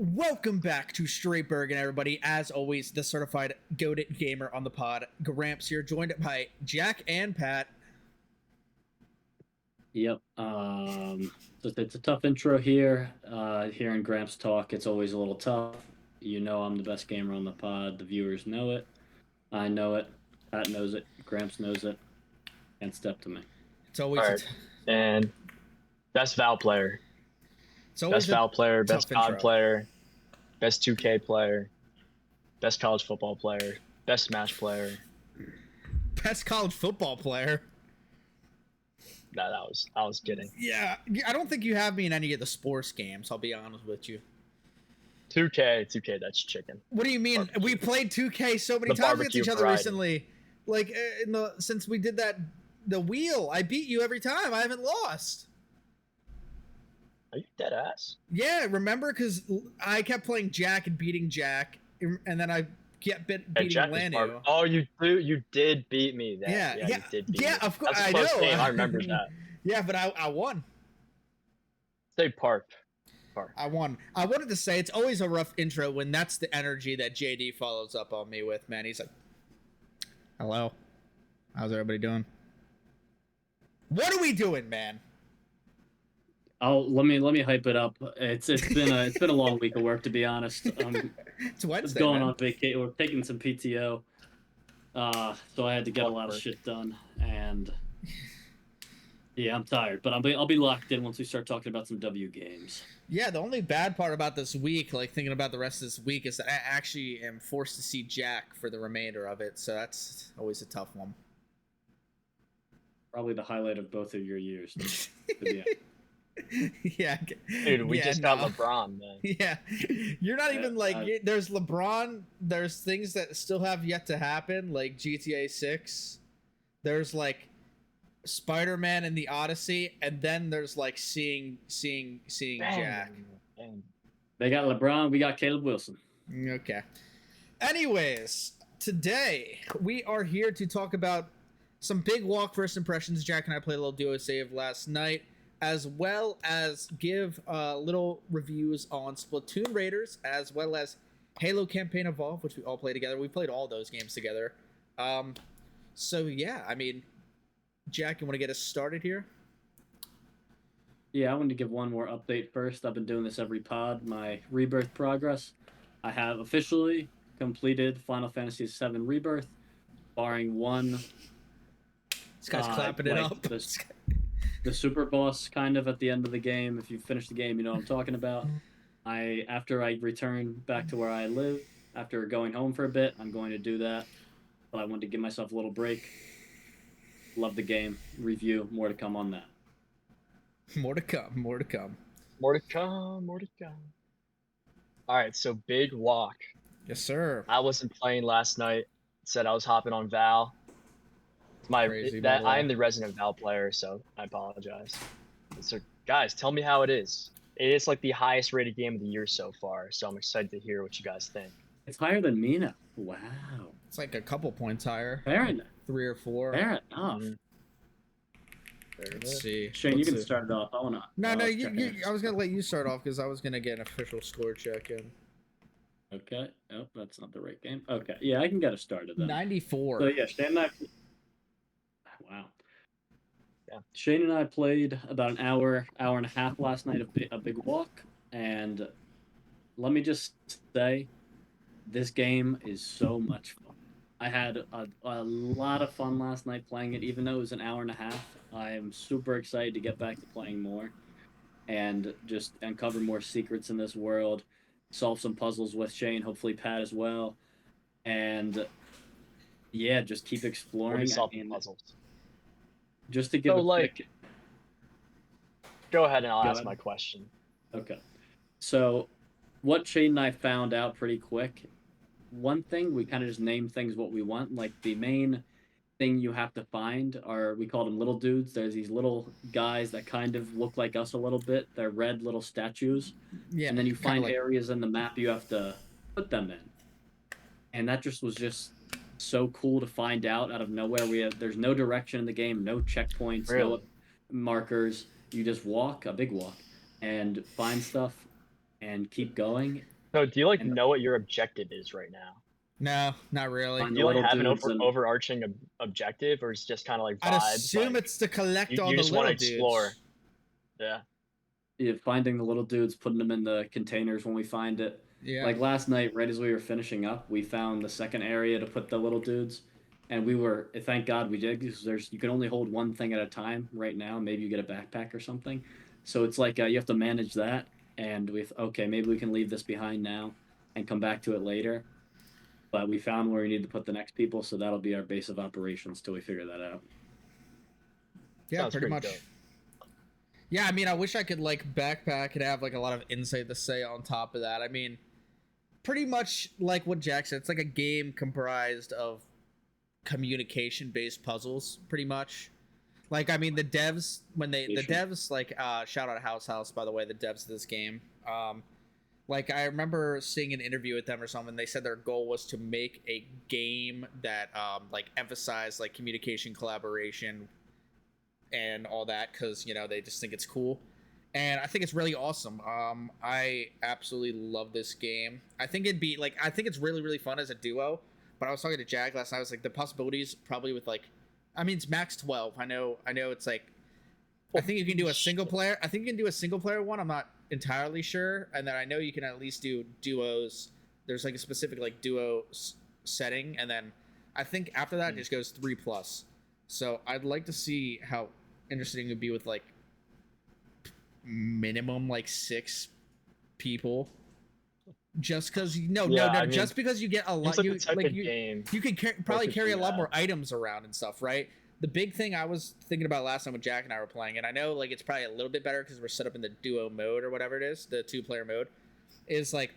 Welcome back to Straight Burgin, everybody. As always, the certified goated gamer on the pod, Gramps here, joined by Jack and Pat. Yep. It's a tough intro here. Hearing Gramps talk, it's always a little tough. You know I'm the best gamer on the pod. The viewers know it. I know it. Pat knows it. Gramps knows it. Can't step to me. It's always All right. And best Val player. It's always Best Val player, best COD intro. player, best 2K player, best college football player, best Smash player. Best college football player. Nah, I was kidding. Yeah, I don't think you have me in any of the sports games, I'll be honest with you. 2K, that's chicken. What do you mean? Barbecue. We played 2K so many times against each other recently. Like, since we did the wheel, I beat you every time. I haven't lost. Are you dead ass? Yeah, remember? Because I kept playing Jack and beating Jack, and then I kept beating Lanu. Oh, you did beat me. Yeah, you did beat me. Of course. That's a close game. I remember that. Yeah, but I won. Say Park. I won. I wanted to say it's always a rough intro when that's the energy that JD follows up on me with, man. He's like, hello. How's everybody doing? What are we doing, man? Let me hype it up. It's been a long week of work, to be honest. It's Wednesday. Going on vacation. We're taking some PTO. So I had to get a lot of shit done, and yeah, I'm tired. But I'll be locked in once we start talking about some W games. Yeah, the only bad part about this week, like thinking about the rest of this week, is that I actually am forced to see Jack for the remainder of it. So that's always a tough one. Probably the highlight of both of your years. Yeah. Yeah, dude, we just got LeBron, man. Yeah, you're not even like there's LeBron. There's things that still have yet to happen, like GTA 6. There's like Spider-Man and the Odyssey, and then there's like seeing Jack. Bang. They got LeBron. We got Caleb Wilson. Okay. Anyways, today we are here to talk about some big walk first impressions. Jack and I played a little duo save last night, as well as give little reviews on Splatoon Raiders, as well as Halo Campaign Evolve, which we all play together. We played all those games together. So yeah, I mean, Jack, you want to get us started here? Yeah, I wanted to give one more update first. I've been doing this every pod. My Rebirth progress. I have officially completed Final Fantasy VII Rebirth, barring one. This guy's clapping it up. The super boss kind of at the end of the game. If you finish the game, you know what I'm talking about. After I return back to where I live, after going home for a bit, I'm going to do that. But I wanted to give myself a little break. Love the game. Review. More to come on that. More to come. All right, so big walk. Yes, sir. I wasn't playing last night. Said I was hopping on Val. I am the resident Val player, so I apologize. So, guys, tell me how it is. It is like the highest rated game of the year so far, so I'm excited to hear what you guys think. It's higher than Mina. Wow. It's like a couple points higher. Fair enough. 3 or 4. Fair enough. Let's see. Shane, you can start it off. I wanna. No, I was gonna let you start off because I was gonna get an official score check in. Okay. Oh, that's not the right game. Okay. Yeah, I can get us started then. 94. So yeah, Shane and I. Wow. Yeah. Shane and I played about an hour and a half last night of a big walk, and let me just say, this game is so much fun. I had a lot of fun last night playing it, even though it was an hour and a half. I am super excited to get back to playing more and just uncover more secrets in this world, solve some puzzles with Shane, hopefully Pat as well, and yeah, just keep exploring. Solve puzzles. Just to give quick... Go ahead and I'll ask my question. Okay. So what Shane and I found out pretty quick, one thing, we kind of just name things what we want. Like the main thing you have to find are, we call them little dudes. There's these little guys that kind of look like us a little bit. They're red little statues. Yeah. And then you find areas in the map you have to put them in. And that was just so cool to find out of nowhere. There's no direction in the game, no checkpoints, no markers. You just walk, a big walk, and find stuff. and keep going. So do you like And know what your objective is right now? No, not really. Find Do the you like little have an dudes and overarching objective, or it's just kind of like I'd vibes? assume Like, it's to collect all you the just want little to explore. dudes. Yeah. finding the little dudes, putting them in the containers when we find it. Yeah. Like last night, right as we were finishing up, we found the second area to put the little dudes, and we were thank God we did because you can only hold one thing at a time right now. Maybe you get a backpack or something, so it's like you have to manage that. And okay, maybe we can leave this behind now and come back to it later. But we found where we need to put the next people, so that'll be our base of operations till we figure that out. Yeah, Sounds pretty much. dope. Yeah, I mean, I wish I could like backpack and have like a lot of insight to say on top of that. I mean, pretty much like what Jack said, it's like a game comprised of communication-based puzzles, pretty much. Like, I mean, the devs like shout out House by the way, the devs of this game. Like I remember seeing an interview with them or something. They said their goal was to make a game that like emphasized like communication, collaboration, and all that because they just think it's cool, and I think it's really awesome. I absolutely love this game. I think it's really fun as a duo. But I was talking to Jack last night. I was like, the possibilities probably with like, I mean, it's max 12. I know it's like, I think you can do a single player. I think you can do a single player one. I'm not entirely sure, and then I know you can at least do duos. There's like a specific like duo setting, and then I think after that it just goes 3+. So I'd like to see how interesting it would be with like minimum like 6 people. Just because just because you get a lot, you can probably carry a lot more items around and stuff, right? The big thing I was thinking about last time when Jack and I were playing, and I know like it's probably a little bit better because we're set up in the duo mode or whatever it is, the 2-player mode, is like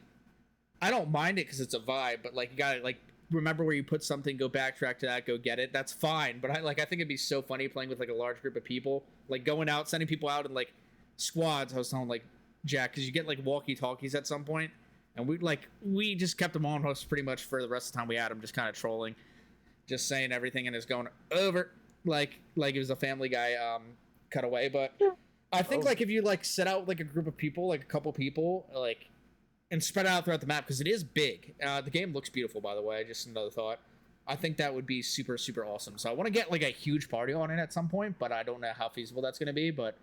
I don't mind it because it's a vibe, but like you gotta like remember where you put something, go backtrack to that, go get it. That's fine, but I think it'd be so funny playing with like a large group of people, like going out, sending people out in like squads. I was telling like Jack because you get like walkie-talkies at some point. And we just kept them on host pretty much for the rest of the time we had them, just kind of trolling, just saying everything and it's going over like it was a Family Guy cutaway. But I think like if you like set out like a group of people, like a couple people, like and spread out throughout the map because it is big. The game looks beautiful, by the way. Just another thought. I think that would be super awesome. So I want to get like a huge party on it at some point, but I don't know how feasible that's going to be. But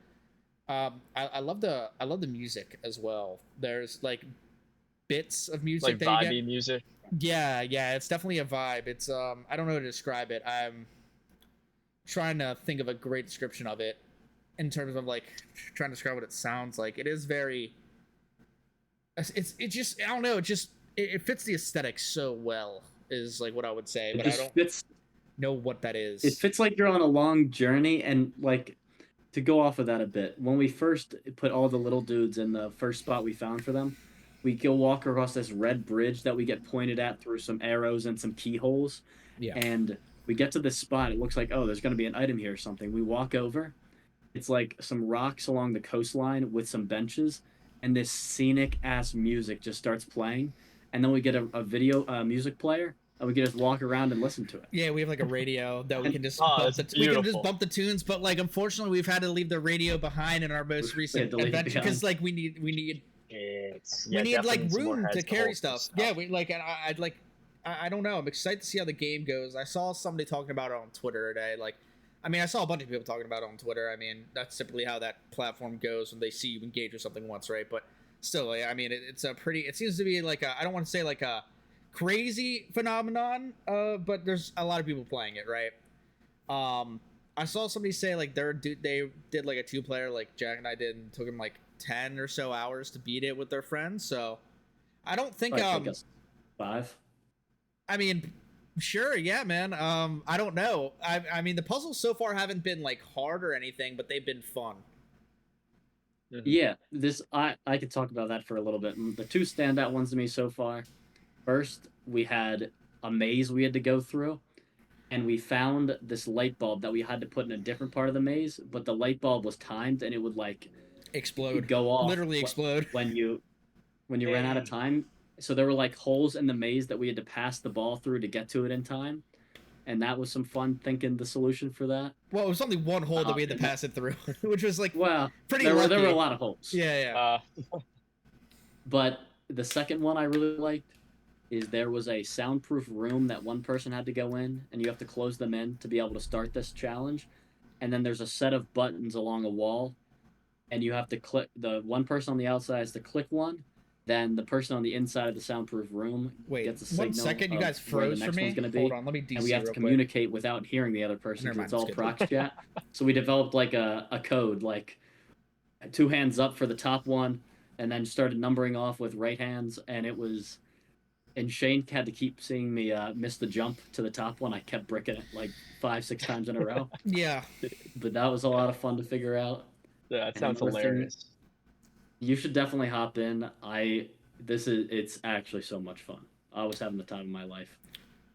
I love the music as well. There's like bits of music like that vibey music. Yeah, it's definitely a vibe. It's I don't know how to describe it. I'm trying to think of a great description of it in terms of like trying to describe what it sounds like. It is very it just I don't know, it fits the aesthetic so well is like what I would say, but I don't know what that is. It fits like you're on a long journey. And like to go off of that a bit, when we first put all the little dudes in the first spot we found for them, we go walk across this red bridge that we get pointed at through some arrows and some keyholes. Yeah. And we get to this spot. It looks like, oh, there's going to be an item here or something. We walk over. It's like some rocks along the coastline with some benches. And this scenic-ass music just starts playing. And then we get a video music player. And we can just walk around and listen to it. Yeah, we have like a radio that we can just bump the tunes. But like, unfortunately, we've had to leave the radio behind in our most recent adventure because like we need we need like room to carry stuff. Yeah, we like, and I'd like, I don't know. I'm excited to see how the game goes. I saw somebody talking about it on Twitter today. Like, I mean, I saw a bunch of people talking about it on Twitter. I mean, that's typically how that platform goes when they see you engage with something once, right? But still, like, I mean, it seems to be like I don't want to say like a crazy phenomenon, but there's a lot of people playing it, right? I saw somebody say like they did like a 2-player, like Jack and I did, and took them like 10 or so hours to beat it with their friends. So I don't think 5. I mean, sure, yeah, man. I don't know. I mean, the puzzles so far haven't been like hard or anything, but they've been fun. Yeah, I could talk about that for a little bit. The 2 standout ones to me so far. First, we had a maze we had to go through, and we found this light bulb that we had to put in a different part of the maze, but the light bulb was timed and it would like explode, go off, literally explode when you ran out of time. So there were like holes in the maze that we had to pass the ball through to get to it in time, and that was some fun thinking the solution for that. Well, it was only one hole that we had to pass it through, which was like pretty. There were a lot of holes. Yeah. But the second one I really liked is there was a soundproof room that one person had to go in, and you have to close them in to be able to start this challenge. And then there's a set of buttons along a wall, and you have to click. The one person on the outside has to click one. Then the person on the inside of the soundproof room gets a signal. 1 second, you guys where the froze for next me. one's gonna be, Hold on, let me DC and we have to real communicate without hearing the other person Never because mind, it's all skip it. prox chat. So we developed like a code, like 2 hands up for the top one, and then started numbering off with right hands, and it was. And Shane had to keep seeing me miss the jump to the top one. I kept bricking it like 5-6 times in a row. Yeah. But that was a lot of fun to figure out. Yeah, that sounds another thing- hilarious. You should definitely hop in. It's actually so much fun. I was having the time of my life.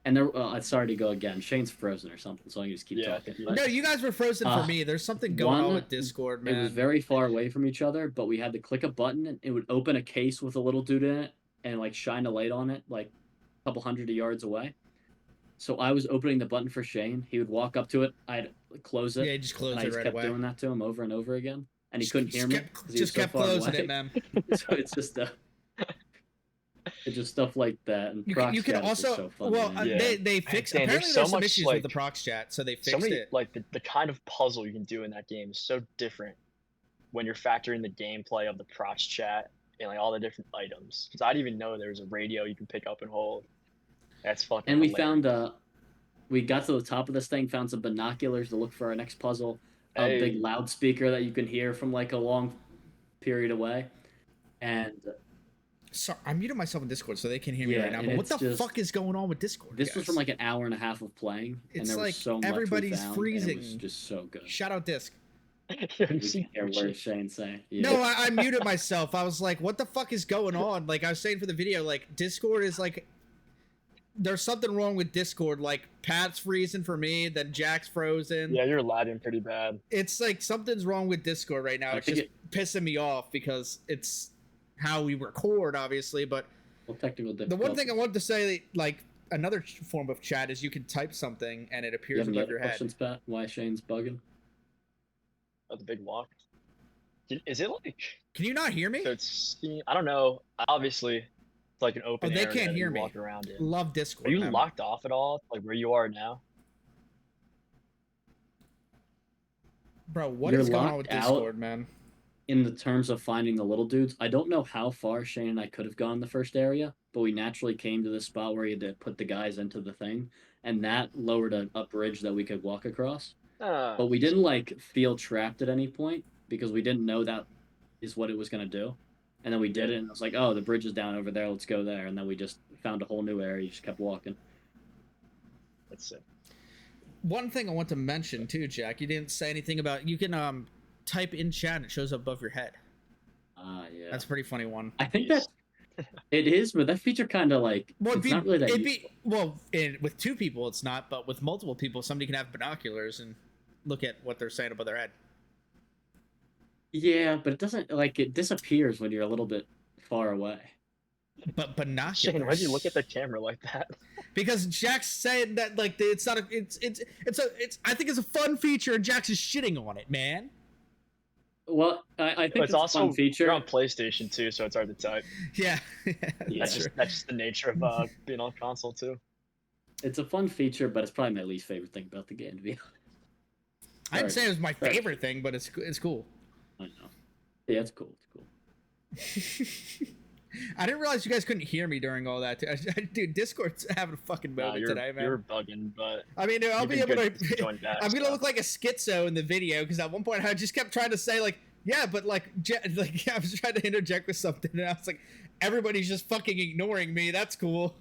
And there, sorry to go again. Shane's frozen or something, so I can just keep talking. But, No, you guys were frozen for me. There's something going on with Discord, man. It was very far away from each other, but we had to click a button, and it would open a case with a little dude in it, and like shine a light on it, like a couple hundred yards away. So I was opening the button for Shane. He would walk up to it. I'd close it. Yeah, just close and it I just right kept away. doing that to him over and over again, and he couldn't hear me. Just kept closing it, man. So it's just it's just stuff like that. And You can also so fun, well man. they fixed. Dan, Apparently, there's there's so some much, issues like, with the prox chat, so they fixed So many it. like the kind of puzzle you can do in that game is so different when you're factoring the gameplay of the prox chat and like all the different items. Because I didn't even know there was a radio you can pick up and hold. That's fucking. And we hilarious. found we got to the top of this thing, found some binoculars to look for our next puzzle, a Hey. big loudspeaker that you can hear from like a long period away, and Sorry, I muted myself in Discord so they can hear me Yeah, right now. and But what it's the just- fuck is going on with Discord? this was guys? from like an hour and a half of playing, and It's there like was so much everybody's we found, freezing. And it was just so good. Shout out Disc. You We see can hear that what shit? Shane's saying. Yeah. No, I muted myself. I was like, what the fuck is going on? Like I was saying for the video, like Discord is like there's something wrong with Discord. Like Pat's freezing for me, then Jack's frozen. Yeah, you're lagging pretty bad. It's like something's wrong with Discord right now. I It's think just pissing me off because it's how we record, obviously. But Well, technical the difficulties. one thing I wanted to say, like another form of chat, is you can type something and it You appears have any above other your head. questions, Pat? Why Shane's bugging? Oh, the big walk. Is it like? Can you not hear me? So it's. I don't know. Obviously, it's like an open Oh, they area can't that hear you me. walk around in. Love Discord. Are you man. locked off at all? Like where you are now? Bro, what You're is going on locked with out? Discord, man? In the terms of finding the little dudes, I don't know how far Shane and I could have gone in the first area, but we naturally came to this spot where you had to put the guys into the thing, and that lowered a bridge that we could walk across. But we didn't like feel trapped at any point because we didn't know that is what it was gonna do. And then we did it, and I was like, "Oh, the bridge is down over there. Let's go there." And then we just found a whole new area. You just kept walking. Let's see. One thing I want to mention too, Jack, you didn't say anything about you can type in chat and it shows up above your head. Yeah. That's a pretty funny one. I think that it is, but that feature kind of like Well, it's not really that. it'd useful. be well, with two people it's not, but with multiple people, somebody can have binoculars and look at what they're saying above their head. Yeah, but it doesn't like it disappears when you're a little bit far away. But binoculars. Shane, why'd you look at the camera like that? Because Jack's saying that like it's not a it's I think it's a fun feature and Jack's is shitting on it, man. Well, I think It's also a fun feature. You're on PlayStation too, so it's hard to type. Yeah. Yeah. That's just the nature of being on console too. It's a fun feature, but it's probably my least favorite thing about the game, to be honest. I'd say it was my Sorry. favorite thing, but it's cool. I know. Yeah, it's cool. It's cool. I didn't realize you guys couldn't hear me during all that. Dude, Discord's having a fucking No, moment today, man. you're bugging, but I mean, I'll you've be been able good to. join back, I'm gonna so. look like a schizo in the video because at one point I just kept trying to say like, yeah, but like I was trying to interject with something and I was like, everybody's just fucking ignoring me. That's cool.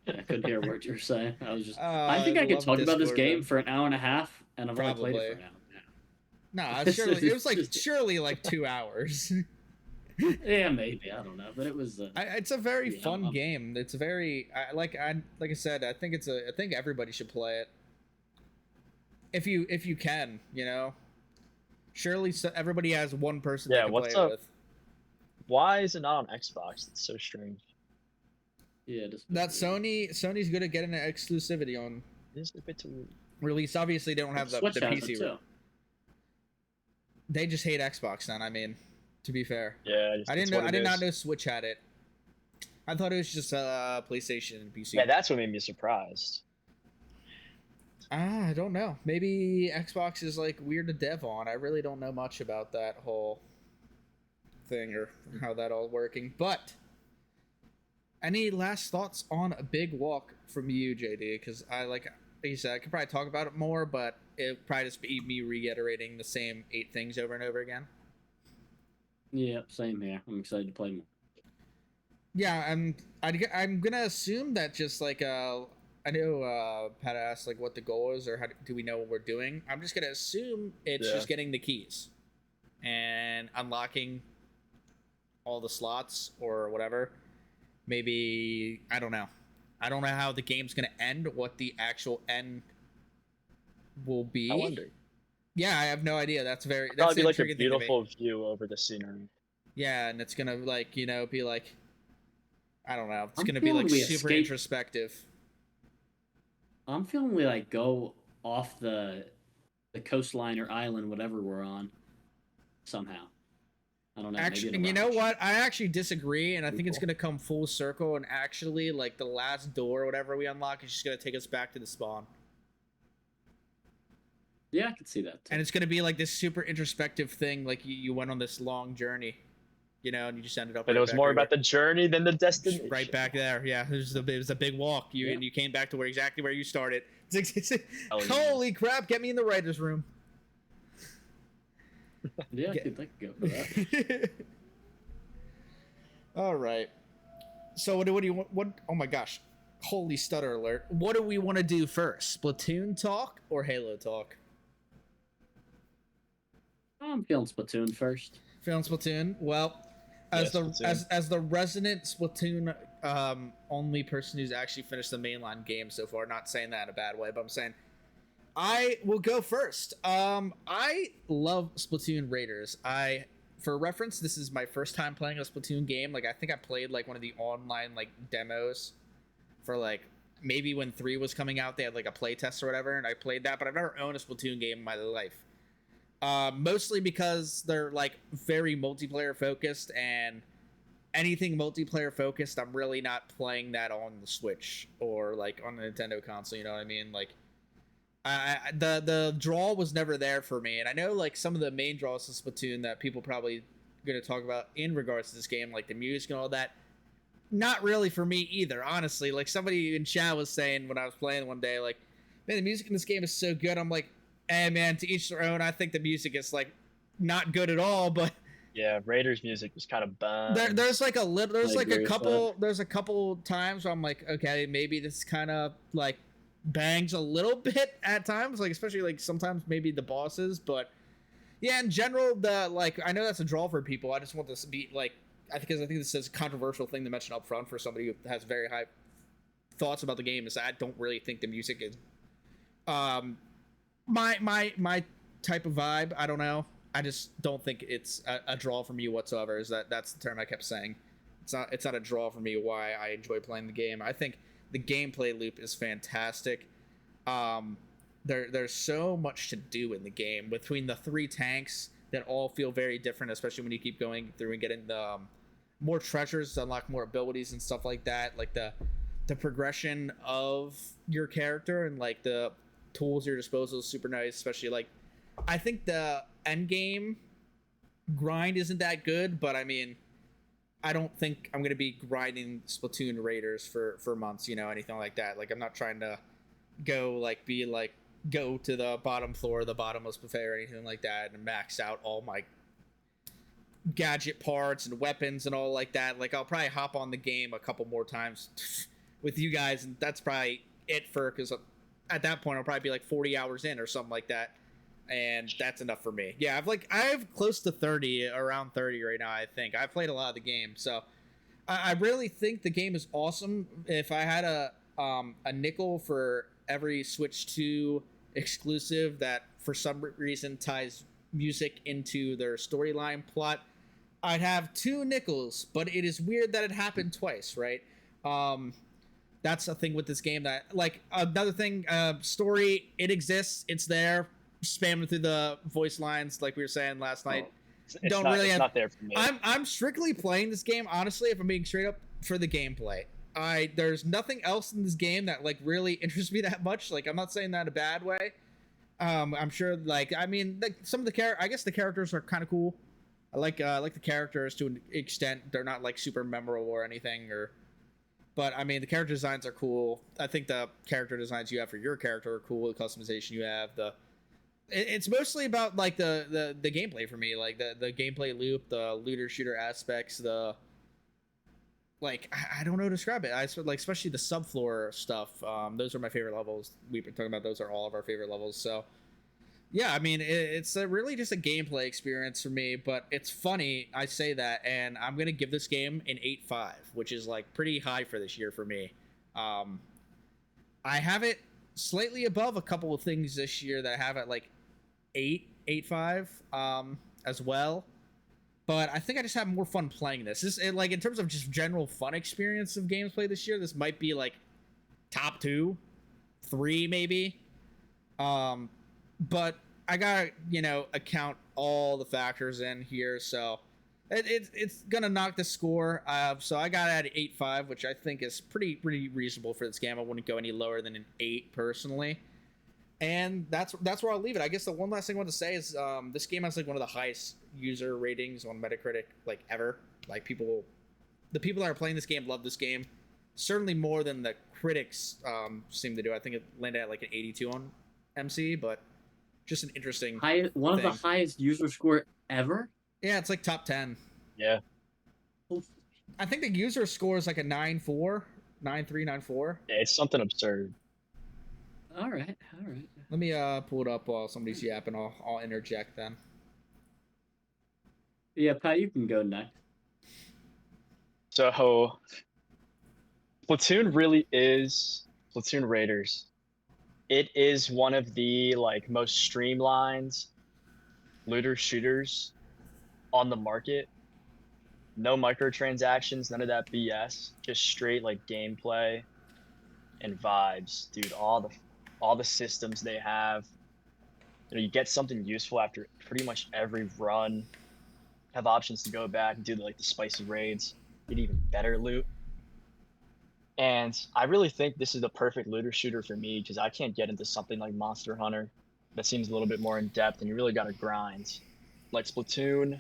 I couldn't hear what you were saying. I was just. Oh, I think I could love talk about this Discord, game man. for an hour and a half, and I've only played Probably. it for an hour. No, surely it was like surely like 2 hours. Yeah, maybe. I don't know, but it was. It's a very Yeah, fun game. It's a very like I said. I think I think everybody should play it. If you can, you know. Surely everybody has one person Yeah, they can what's play it up? with. Why is it not on Xbox? It's so strange. Yeah, just. That Sony's good at getting an exclusivity on It's a bit too. release. Obviously, they don't have the Switch has PC. it too. They just hate Xbox then. I mean, To be fair, Yeah, I didn't know. I did not know Switch had it. I thought it was just PlayStation and PC. Yeah, that's what made me surprised. I don't know. Maybe Xbox is like weird to dev on. I really don't know much about that whole thing or how that all working. But any last thoughts on a big walk from you, JD? Because like you said, I could probably talk about it more, but it probably just be me reiterating the same 8 things over and over again. Yeah, same here. I'm excited to play more. Yeah, I'm gonna assume that just like I know Pat asked like what the goal is or how do we know what we're doing. I'm just gonna assume it's just getting the keys and unlocking all the slots or whatever. Maybe I don't know how the game's gonna end, what the actual end will be. I wonder. Yeah, I have no idea. That's probably like a beautiful view over the scenery. Yeah, and it's gonna like be like I don't know. It's gonna be like super introspective. I'm feeling we like go off the coastline or island, whatever we're on, somehow. I don't know. Actually, you know what? I actually disagree, and I think it's gonna come full circle. And actually, like the last door, or whatever we unlock, is just gonna take us back to the spawn. Yeah, I can see that too. And it's gonna be like this super introspective thing, like you went on this long journey, you know, and you just ended up. But it was more about the journey than the destination. Right back there, yeah. It was a big walk. And you came back to exactly where you started. Holy crap! Get me in the writers' room. Yeah, I could go for that. All right. So what do you want? What? Oh my gosh! Holy stutter alert! What do we want to do first? Splatoon talk or Halo talk? I'm feeling Splatoon first. Feeling Splatoon. Well, as the resident Splatoon only person who's actually finished the mainline game so far, not saying that in a bad way, but I'm saying I will go first. I love Splatoon Raiders. For reference, this is my first time playing a Splatoon game. Like I think I played like one of the online like demos for like maybe when 3 was coming out, they had like a play test or whatever, and I played that, but I've never owned a Splatoon game in my life. Mostly because they're like very multiplayer focused, and anything multiplayer focused, I'm really not playing that on the Switch or like on the Nintendo console. You know what I mean? Like, the draw was never there for me, and I know like some of the main draws of Splatoon that people probably going to talk about in regards to this game, like the music and all that. Not really for me either, honestly. Like somebody in chat was saying when I was playing one day, like, man, the music in this game is so good. I'm like, hey man, to each their own. I think the music is like not good at all, but yeah, Raiders music was kind of bummed. There's like a couple times where I'm like, okay, maybe this kind of like bangs a little bit at times, like especially like sometimes maybe the bosses, but yeah, in general, the like I know that's a draw for people. I just want this to be like I think this is a controversial thing to mention up front for somebody who has very high thoughts about the game. Is that I don't really think the music is my type of vibe. I don't know. I just don't think it's a draw for me whatsoever. That's the term I kept saying. It's not a draw for me. Why I enjoy playing the game. I think the gameplay loop is fantastic. There's so much to do in the game between the 3 tanks that all feel very different, especially when you keep going through and getting the more treasures to unlock more abilities and stuff like that. Like the progression of your character and like the tools at your disposal is super nice, especially like I think the end game grind isn't that good, but I mean I don't think I'm gonna be grinding Splatoon Raiders for months, you know, anything like that. Like I'm not trying to go to the bottom floor of the bottomless buffet or anything like that and max out all my gadget parts and weapons and all like that. Like I'll probably hop on the game a couple more times with you guys, and that's probably it because at that point I'll probably be like 40 hours in or something like that, and that's enough for me. Yeah, I have close to 30, around 30 right now. I think I've played a lot of the game, so I really think the game is awesome. If I had a nickel for every Switch 2 exclusive that for some reason ties music into their storyline plot, I'd have 2 nickels. But it is weird that it happened twice, right? That's the thing with this game. That like another thing, story, it exists, it's there, spamming through the voice lines like we were saying last night. don't really it's not there for me. I'm strictly playing this game, honestly, if I'm being straight up, for the gameplay. There's nothing else in this game that like really interests me that much. Like, I'm not saying that in a bad way. I'm sure, like, I mean, like, some of the I guess the characters are kind of cool. I like the characters to an extent. They're not like super memorable or anything, but I mean, the character designs are cool. I think the character designs you have for your character are cool. The customization you have, it's mostly about like the gameplay for me, like the gameplay loop, the looter shooter aspects, like, I don't know how to describe it. Like, especially the subfloor stuff. Those are my favorite levels. We've been talking about those are all of our favorite levels. So, yeah, I mean, it's really just a gameplay experience for me. But it's funny I say that, and I'm gonna give this game an 8.5, which is like pretty high for this year for me. I have it slightly above a couple of things this year that I have at like 8.5 as well. But I think I just have more fun playing this. Like, in terms of just general fun experience of games played this year, this might be like top 2, 3 maybe. But I gotta, account all the factors in here, so it's gonna knock the score. So I got it at 8.5, which I think is pretty reasonable for this game. I wouldn't go any lower than an 8 personally. And that's where I'll leave it. I guess the one last thing I want to say is this game has like one of the highest user ratings on Metacritic like ever. Like, the people that are playing this game love this game, certainly more than the critics seem to do. I think it landed at like an 82 on MC, but just an interesting one of the highest user score ever. Yeah, it's like top 10. Yeah, I think the user score is like a 9.4, 9.3, 9.4. Yeah, it's something absurd. All right. Let me pull it up while somebody's yapping. I'll interject then. Yeah, Pat, you can go next. So, Splatoon really is Splatoon Raiders. It is one of the like most streamlined looter shooters on the market. No microtransactions, none of that BS. Just straight like gameplay and vibes, dude. All the systems they have. You get something useful after pretty much every run. Have options to go back and do like the spicy raids, get even better loot. And I really think this is the perfect looter shooter for me, because I can't get into something like Monster Hunter that seems a little bit more in depth and you really got to grind. Like Splatoon,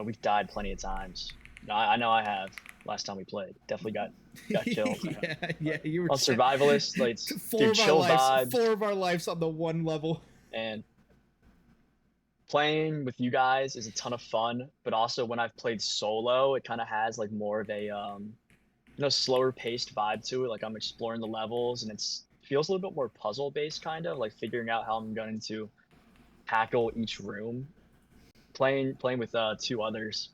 we've died plenty of times. I know I have. Last time we played, definitely got killed. yeah, you were on survivalist, like, dude, chill vibes. 4 of our lives on the one level. And playing with you guys is a ton of fun, but also when I've played solo, it kind of has like more of a slower paced vibe to it. Like, I'm exploring the levels, and feels a little bit more puzzle based, kind of like figuring out how I'm going to tackle each room. Playing with 2 others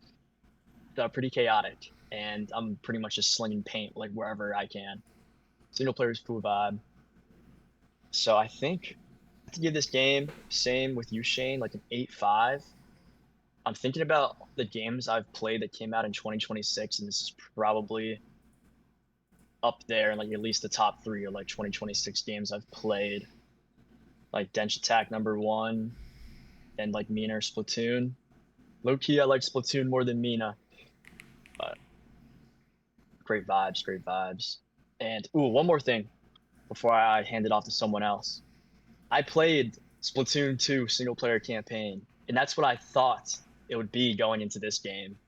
that are pretty chaotic, and I'm pretty much just slinging paint like wherever I can. Single player's cool vibe. So I think to give this game, same with you, Shane, like an 8.5. I'm thinking about the games I've played that came out in 2026, and this is probably up there in like at least the top 3 of like 2026 games I've played. Like Dench Attack #1, and like Mina or Splatoon. Low key, I like Splatoon more than Mina, but great vibes. And one more thing before I hand it off to someone else. I played Splatoon 2 single player campaign, and that's what I thought it would be going into this game.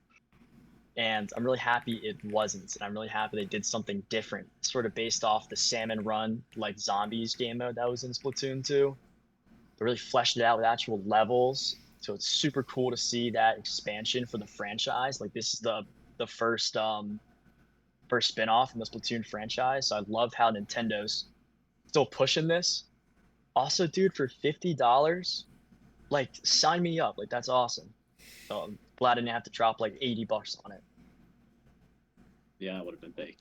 And I'm really happy it wasn't, and I'm really happy they did something different, sort of based off the Salmon Run, like zombies game mode that was in Splatoon 2. They really fleshed it out with actual levels, so it's super cool to see that expansion for the franchise. Like, this is the first spin-off in the Splatoon franchise, so I love how Nintendo's still pushing this. Also, dude, for $50, like, sign me up. Like, that's awesome. So I'm glad I didn't have to drop like $80 on it. Yeah, it would have been big.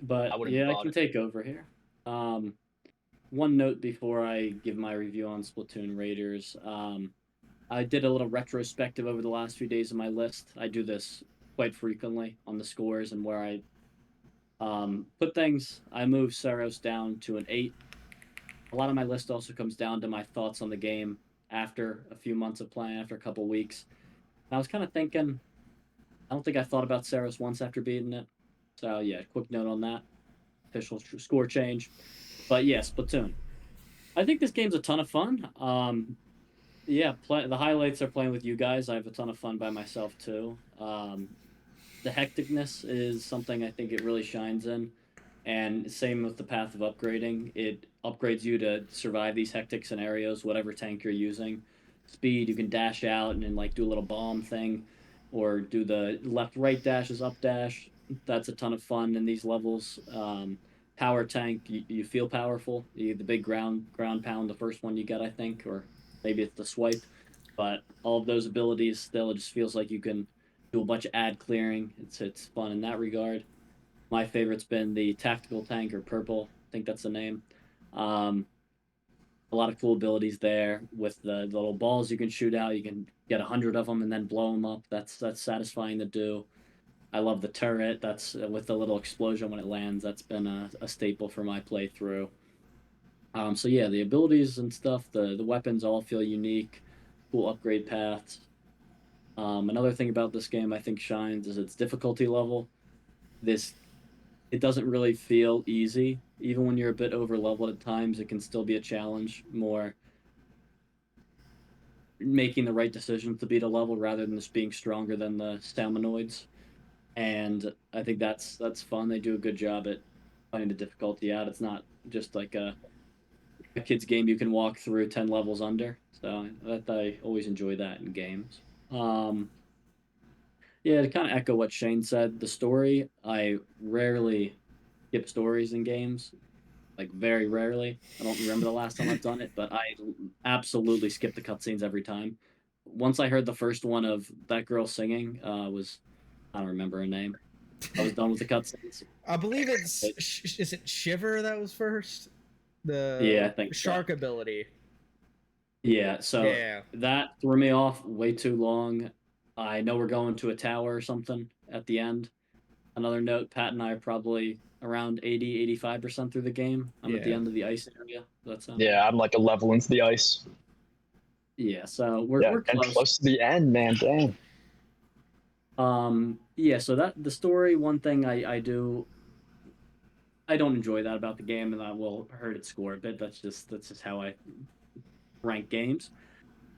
But I can take over here. One note before I give my review on Splatoon Raiders. I did a little retrospective over the last few days of my list. I do this quite frequently on the scores and where I put things. I moved Saros down to an 8. A lot of my list also comes down to my thoughts on the game after a few months of playing, after a couple weeks. And I was kind of thinking, I don't think I thought about Saros once after beating it. So yeah, quick note on that. Official score change. But yeah, Splatoon. I think this game's a ton of fun. Yeah, the highlights are playing with you guys. I have a ton of fun by myself too. The hecticness is something I think it really shines in, and same with the path of upgrading. It upgrades you to survive these hectic scenarios, whatever tank you're using. Speed, you can dash out and then like do a little bomb thing, or do the left right dashes up dash. That's a ton of fun in these levels. Power tank, you feel powerful. The big ground pound, the first one you get, I think, or maybe it's the swipe. But all of those abilities still, it just feels like you can do a bunch of ad clearing. It's fun in that regard. My favorite's been the tactical tank, or purple. I think that's the name. Um, a lot of cool abilities there with the little balls you can shoot out. You can get 100 of them and then blow them up. That's satisfying to do. I love the turret. That's with the little explosion when it lands. That's been a staple for my playthrough. So yeah, the abilities and stuff, the weapons all feel unique, cool upgrade paths. Another thing about this game I think shines is its difficulty level. This It doesn't really feel easy, even when you're a bit over leveled at times. It can still be a challenge, more making the right decisions to beat a level rather than just being stronger than the staminoids. And I think that's fun. They do a good job at finding the difficulty out. It's not just like a kid's game you can walk through 10 levels under. So I always enjoy that in games. Um, yeah, to kind of echo what Shane said, the story, I rarely skip stories in games, like very rarely. I don't remember the last time I've done it, but I absolutely skip the cutscenes every time. Once I heard the first one of that girl singing, I don't remember her name. I was done with the cutscenes. I believe it's is it Shiver that was first? The Yeah, I think shark so. ability. Yeah, so Yeah. that threw me off way too long. I know we're going to a tower or something at the end. Another note, Pat and I are probably around 80-85% through the game. I'm at the Yeah. end of the ice area. That's Yeah, I'm like a level into the ice. Yeah, so Yeah, we're and close. close to the end, man. Dang. Yeah, so that the story, one thing I don't enjoy that about the game, and I will hurt its score a bit. That's just how I rank games.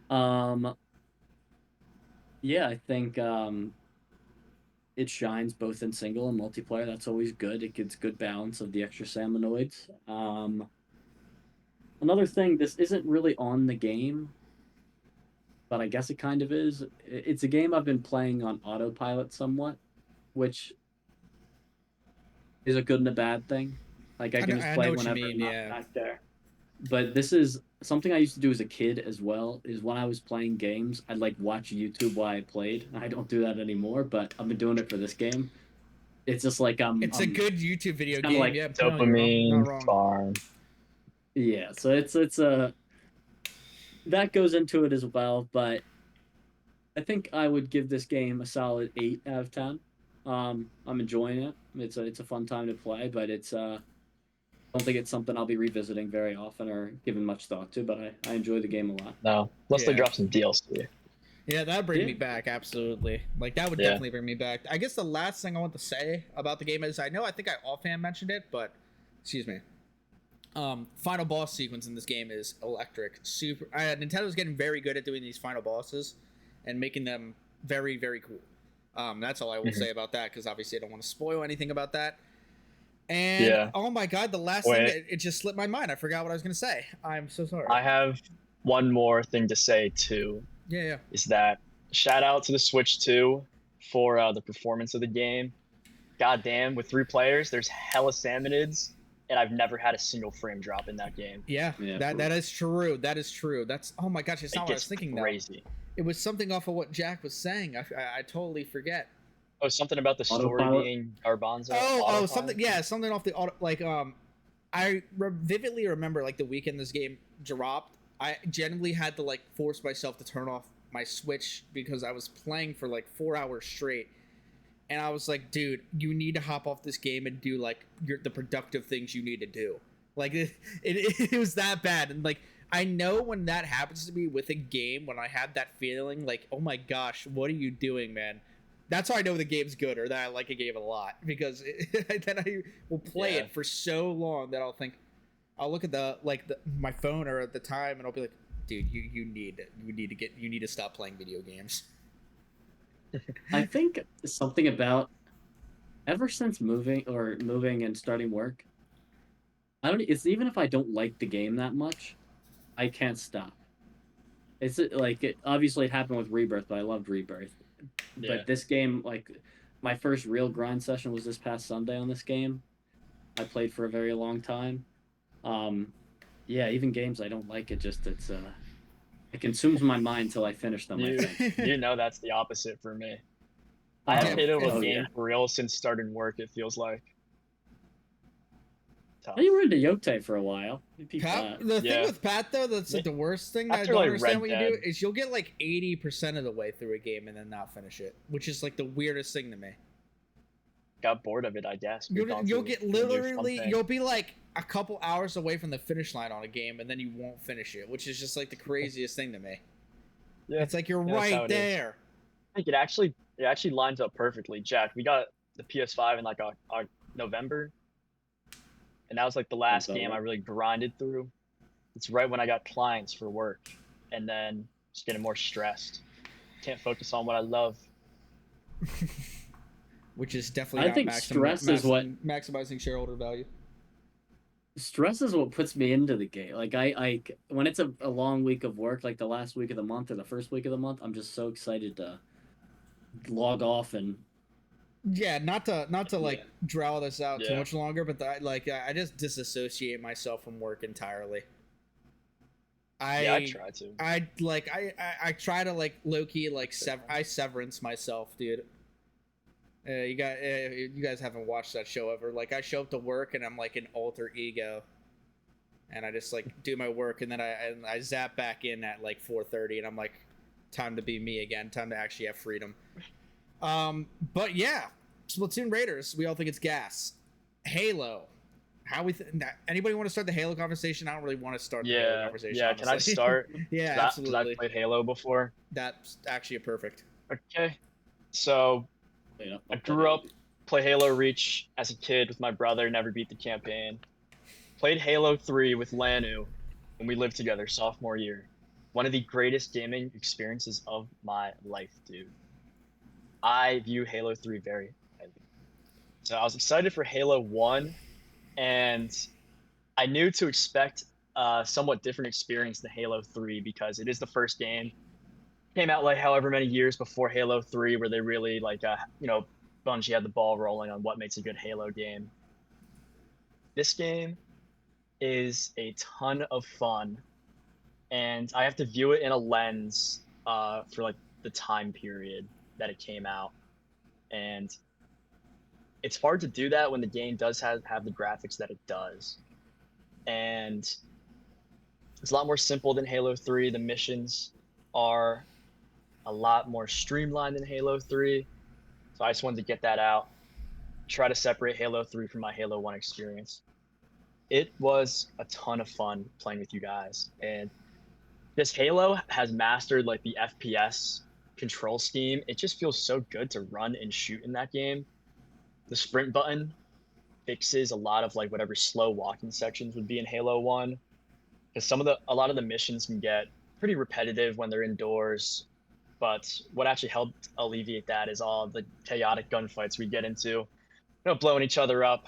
Um, yeah, I think it shines both in single and multiplayer. That's always good. It gives good balance of the extra salmonoids. Another thing, this isn't really on the game, but I guess it kind of is. It's a game I've been playing on autopilot somewhat, which is a good and a bad thing. Like I can just I play know what you whenever mean. I'm not Yeah. back there. But this is something I used to do as a kid as well. Is when I was playing games, I'd like watch YouTube while I played. I don't do that anymore, but I've been doing it for this game. It's just like It's a good YouTube it's video kind of game. like Yeah, no, you're wrong. Not Dopamine wrong. farm. yeah. So it's a that goes into it as well. But I think I would give this game a solid 8 out of 10. I'm enjoying it. It's a fun time to play, but I don't think it's something I'll be revisiting very often or giving much thought to. But I enjoy the game a lot. No, unless they Yeah. drop some DLC. Yeah, that'd bring Yeah. me back, absolutely. Like, that would Yeah. definitely bring me back. I guess the last thing I want to say about the game is, I think I offhand mentioned it, but, excuse me. Final boss sequence in this game is electric. Super. Nintendo's getting very good at doing these final bosses and making them very, very cool. That's all I will say about that, because obviously I don't want to spoil anything about that. And, Yeah. oh my god, the last thing, it just slipped my mind. I forgot what I was going to say. I'm so sorry. I have one more thing to say too. Yeah. Is that shout out to the Switch 2 for the performance of the game. God damn, with 3 players, there's hella salmonids, and I've never had a single frame drop in that game. Yeah, that is true. That is true. That's, oh my gosh, it's not what I was thinking crazy. Now. It was something off of what Jack was saying. I totally forget. Oh, something about the story Autopilot? being Garbanzo. Oh, something. Yeah, something off the auto. Like, vividly remember like the weekend this game dropped. I genuinely had to like force myself to turn off my Switch because I was playing for like 4 hours straight, and I was like, dude, you need to hop off this game and do like the productive things you need to do. Like it was that bad, and like I know when that happens to me with a game, when I have that feeling like, oh my gosh, what are you doing, man? That's how I know the game's good or that I like a game a lot, because then I will play it for so long that I'll look at my phone or at the time and I'll be like, dude, you need to stop playing video games. I think something about ever since moving and starting work, it's even if I don't like the game that much, I can't stop. It's like obviously it happened with Rebirth, but I loved Rebirth. Yeah. But this game, like, my first real grind session was this past Sunday on this game. I played for a very long time. Yeah, even games I don't like, it consumes my mind till I finish them. I think. You know that's the opposite for me. I haven't hit a game for real since starting work. It feels like. Tough. You were into Yote for a while. Pat, the thing with Pat though, that's like the worst thing that I don't understand what you do is you'll get like 80% of the way through a game and then not finish it, which is like the weirdest thing to me. Got bored of it, I guess. You'll get literally, you'll be like a couple hours away from the finish line on a game and then you won't finish it, which is just like the craziest thing to me. Yeah, it's like you're right there. I think it actually lines up perfectly. Jack, we got the PS5 in like our November. And that was like the last game I really grinded through. It's right when I got clients for work, and then just getting more stressed. Can't focus on what I love. Which is definitely I think stress is what maximizing shareholder value. Stress is what puts me into the game. Like I when it's a long week of work, like the last week of the month or the first week of the month, I'm just so excited to log off and. Yeah, not to like draw this out too much longer, but I just disassociate myself from work entirely. I try to. I try to like low key like I severance myself, dude. You guys haven't watched that show ever. Like I show up to work and I'm like an alter ego, and I just like do my work and then I zap back in at like 4:30 and I'm like, time to be me again. Time to actually have freedom. But yeah, Splatoon Raiders, we all think it's gas. Halo, anybody want to start the Halo conversation? I don't really want to start the Halo conversation. Yeah, honestly. Can I start? Yeah, absolutely. I've played Halo before. That's actually perfect. Okay, so I grew up, play Halo Reach as a kid with my brother, never beat the campaign. Played Halo 3 with Lanu when we lived together sophomore year. One of the greatest gaming experiences of my life, dude. I view Halo 3 very highly. So I was excited for Halo 1, and I knew to expect a somewhat different experience than Halo 3 because it is the first game. Came out like however many years before Halo 3 where they really Bungie had the ball rolling on what makes a good Halo game. This game is a ton of fun, and I have to view it in a lens for like the time period that it came out, and it's hard to do that when the game does have the graphics that it does, and it's a lot more simple than Halo 3. The missions are a lot more streamlined than Halo 3, so I just wanted to get that out, try to separate Halo 3 from my Halo 1 experience. It was a ton of fun playing with you guys, and this Halo has mastered like the FPS control scheme. It just feels so good to run and shoot in that game. The sprint button fixes a lot of like whatever slow walking sections would be in Halo 1, because a lot of the missions can get pretty repetitive when they're indoors, but what actually helped alleviate that is all the chaotic gunfights we get into, blowing each other up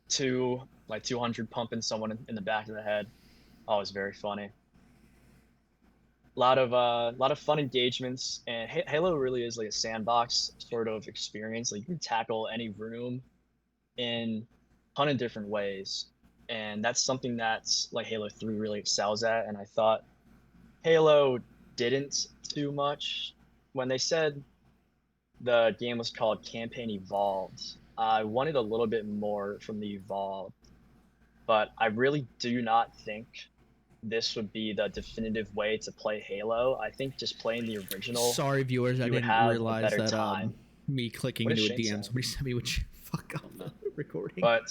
to like 200 pumping someone in the back of the head. Always very funny. A lot of fun engagements, and Halo really is like a sandbox sort of experience. Like you can tackle any room in a ton of different ways, and that's something that's like Halo 3 really excels at. And I thought Halo didn't too much. When they said the game was called Campaign Evolved, I wanted a little bit more from the Evolved, but I really do not think this would be the definitive way to play Halo. I think just playing the original. Sorry, viewers, I didn't realize that me clicking into a DM. Somebody sent me, would you fuck up the recording? But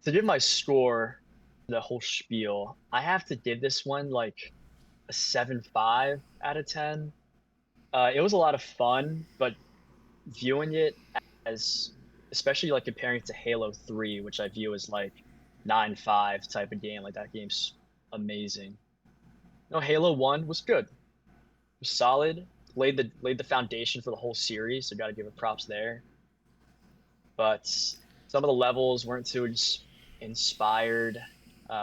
to give my score, the whole spiel, I have to give this one like a 7.5 out of 10. It was a lot of fun, but viewing it as, especially like comparing it to Halo 3, which I view as like 9.5 type of game, like that game's amazing. No, Halo 1 was good. It was solid. Laid the foundation for the whole series, so got to give it props there. But some of the levels weren't too inspired.